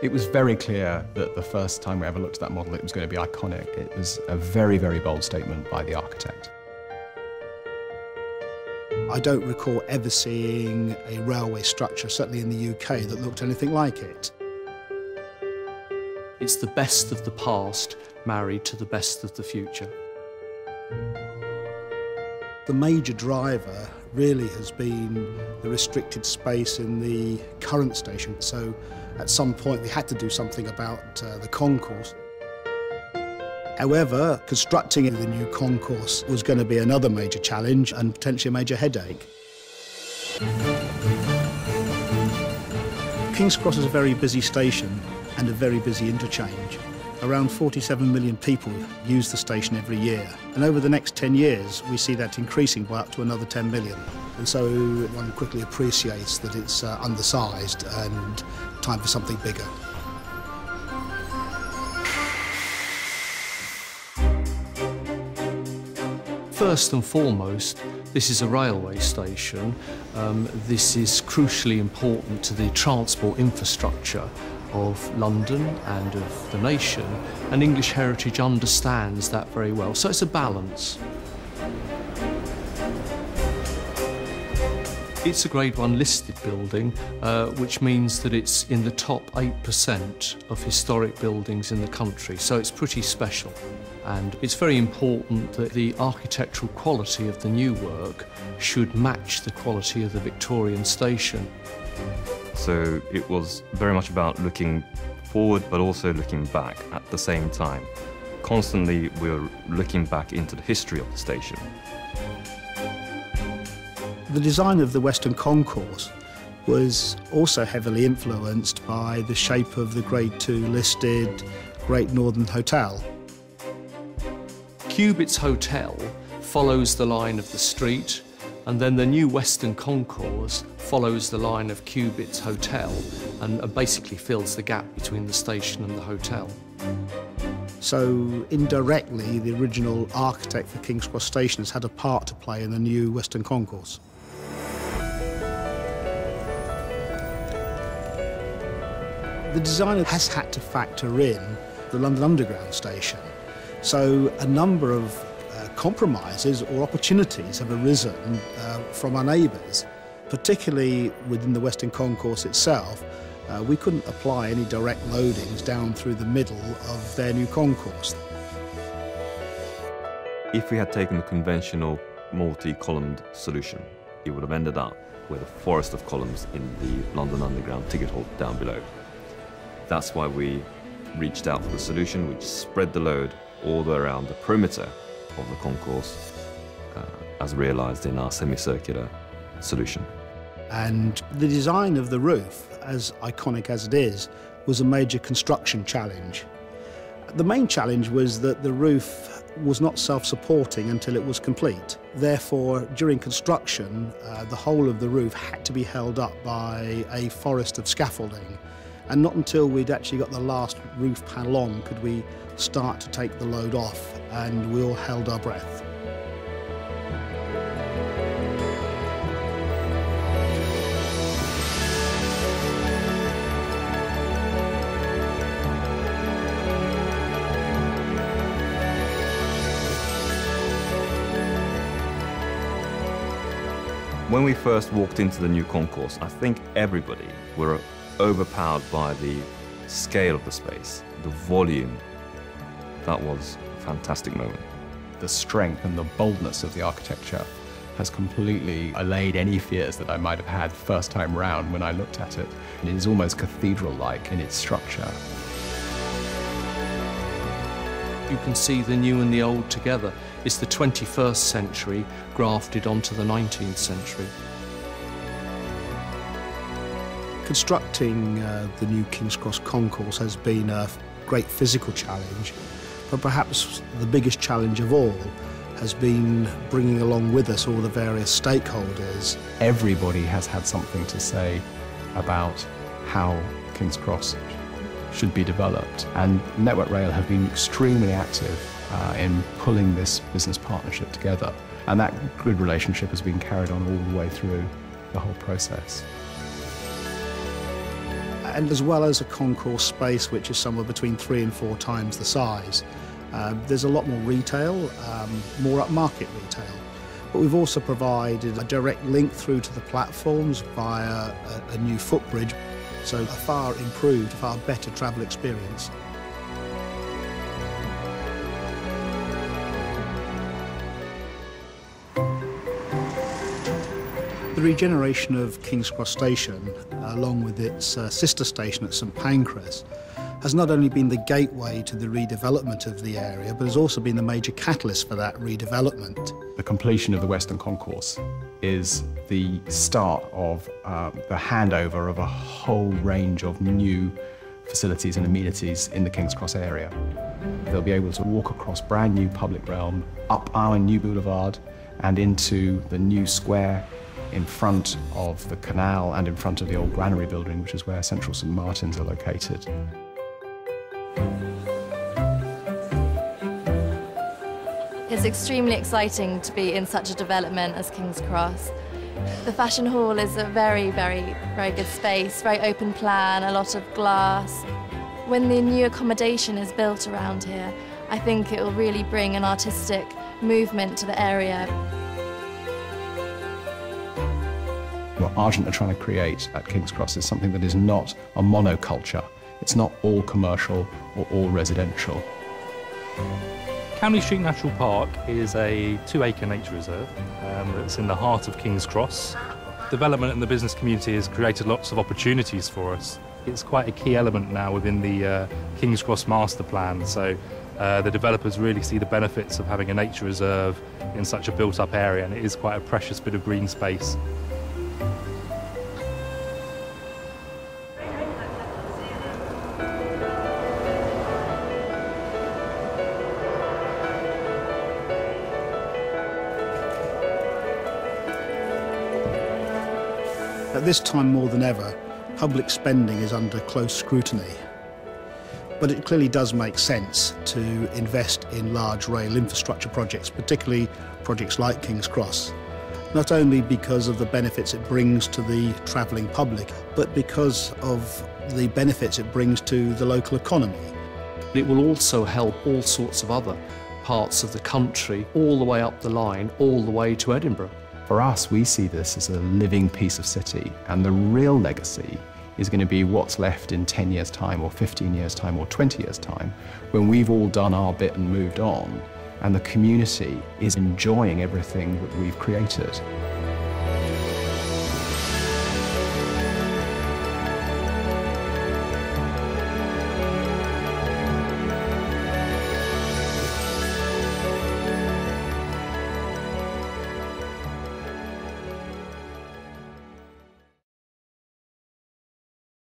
It was very clear that the first time we ever looked at that model, it was going to be iconic. It was a very, very bold statement by the architect. I don't recall ever seeing a railway structure, certainly in the UK, that looked anything like it. It's the best of the past married to the best of the future. The major driver really has been the restricted space in the current station. So at some point we had to do something about the concourse. However, constructing the new concourse was going to be another major challenge and potentially a major headache. King's Cross is a very busy station and a very busy interchange. Around 47 million people use the station every year, and over the next 10 years we see that increasing by up to another 10 million. And so one quickly appreciates that it's undersized and time for something bigger. First and foremost, this is a railway station. This is crucially important to the transport infrastructure of London and of the nation, and English Heritage understands that very well. So it's a balance. It's a Grade 1 listed building, which means that it's in the top 8% of historic buildings in the country, so it's pretty special. And it's very important that the architectural quality of the new work should match the quality of the Victorian station. So it was very much about looking forward but also looking back at the same time. Constantly we were looking back into the history of the station. The design of the Western Concourse was also heavily influenced by the shape of the Grade 2 listed Great Northern Hotel. Cubit's Hotel follows the line of the street, and then the new Western Concourse follows the line of Cubit's Hotel and basically fills the gap between the station and the hotel. So indirectly, the original architect for King's Cross Station has had a part to play in the new Western Concourse. The designer has had to factor in the London Underground station. So a number of compromises or opportunities have arisen from our neighbours, particularly within the Western Concourse itself. We couldn't apply any direct loadings down through the middle of their new concourse. If we had taken the conventional multi-columned solution, it would have ended up with a forest of columns in the London Underground ticket hall down below. That's why we reached out for the solution which spread the load all the way around the perimeter of the concourse, as realised in our semicircular solution. And the design of the roof, as iconic as it is, was a major construction challenge. The main challenge was that the roof was not self-supporting until it was complete. Therefore, during construction, the whole of the roof had to be held up by a forest of scaffolding. And not until we'd actually got the last roof panel on could we start to take the load off, and we all held our breath. When we first walked into the new concourse, I think everybody were overpowered by the scale of the space, the volume. That was a fantastic moment. The strength and the boldness of the architecture has completely allayed any fears that I might have had first time round when I looked at it. It is almost cathedral-like in its structure. You can see the new and the old together. It's the 21st century grafted onto the 19th century. Constructing the new King's Cross Concourse has been a great physical challenge, but perhaps the biggest challenge of all has been bringing along with us all the various stakeholders. Everybody has had something to say about how King's Cross should be developed, and Network Rail have been extremely active in pulling this business partnership together, and that good relationship has been carried on all the way through the whole process. and as well as a concourse space which is somewhere between 3 and 4 times the size. There's a lot more retail, more upmarket retail. But we've also provided a direct link through to the platforms via a new footbridge, so a far improved, far better travel experience. The regeneration of King's Cross Station, along with its sister station at St Pancras, has not only been the gateway to the redevelopment of the area, but has also been the major catalyst for that redevelopment. The completion of the Western Concourse is the start of the handover of a whole range of new facilities and amenities in the King's Cross area. They'll be able to walk across brand new public realm, up our new boulevard and into the new square in front of the canal and in front of the old granary building, which is where Central St Martin's are located. It's extremely exciting to be in such a development as King's Cross. The Fashion Hall is a very good space, very open plan, a lot of glass. When the new accommodation is built around here, I think it will really bring an artistic movement to the area. What Argent are trying to create at King's Cross is something that is not a monoculture. It's not all commercial or all residential. Camley Street Natural Park is a 2-acre nature reserve that's in the heart of King's Cross. Development in the business community has created lots of opportunities for us. It's quite a key element now within the King's Cross master plan, so the developers really see the benefits of having a nature reserve in such a built-up area, and it is quite a precious bit of green space. At this time more than ever, public spending is under close scrutiny. But it clearly does make sense to invest in large rail infrastructure projects, particularly projects like King's Cross. Not only because of the benefits it brings to the travelling public, but because of the benefits it brings to the local economy. It will also help all sorts of other parts of the country, all the way up the line, all the way to Edinburgh. For us, we see this as a living piece of city, and the real legacy is going to be what's left in 10 years' time, or 15 years' time, or 20 years' time, when we've all done our bit and moved on, and the community is enjoying everything that we've created.